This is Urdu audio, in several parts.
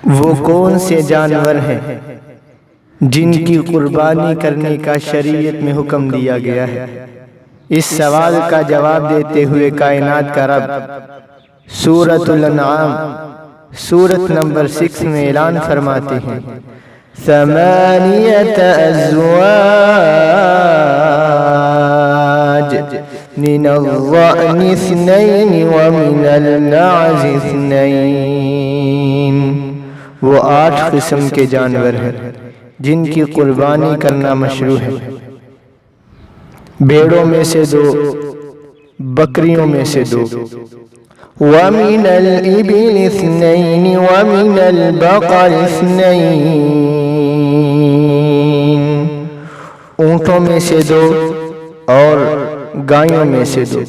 وہ کون سے جانور ہیں جن کی قربانی کرنے کا شریعت میں حکم دیا گیا ہے؟ اس سوال کا جواب دیتے ہوئے کائنات کا رب سورۃ الانعام سورت نمبر 6 میں اعلان فرماتے ہیں، ثمانیۃ ازواج من الضأن اثنین ومن المعز اثنین۔ وہ 8 قسم کے جانور ہیں جن کی قربانی کرنا مشروع ہے، بھیڑوں میں سے 2، بکریوں میں سے 2۔ وَمِنَ الْإِبِلِ اثْنَيْنِ وَمِنَ الْبَقَرِ اثْنَيْنِ، اونٹوں میں سے 2 اور گایوں میں سے 2،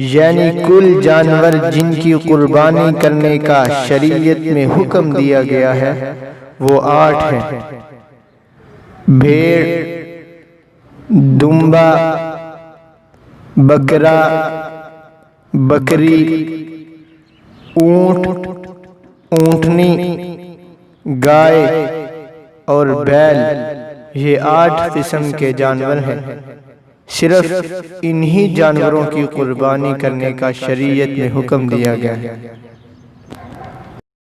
یعنی کل جانور جن کی قربانی کرنے کا شریعت میں حکم دیا گیا ہے وہ 8 ہیں۔ بھیڑ، دمبا، بکرا، بکری، اونٹ، اونٹنی، گائے اور بیل، یہ 8 قسم کے جانور ہیں۔ صرف انہی جانوروں کی قربانی کرنے کا شریعت میں حکم دیا گیا ہے۔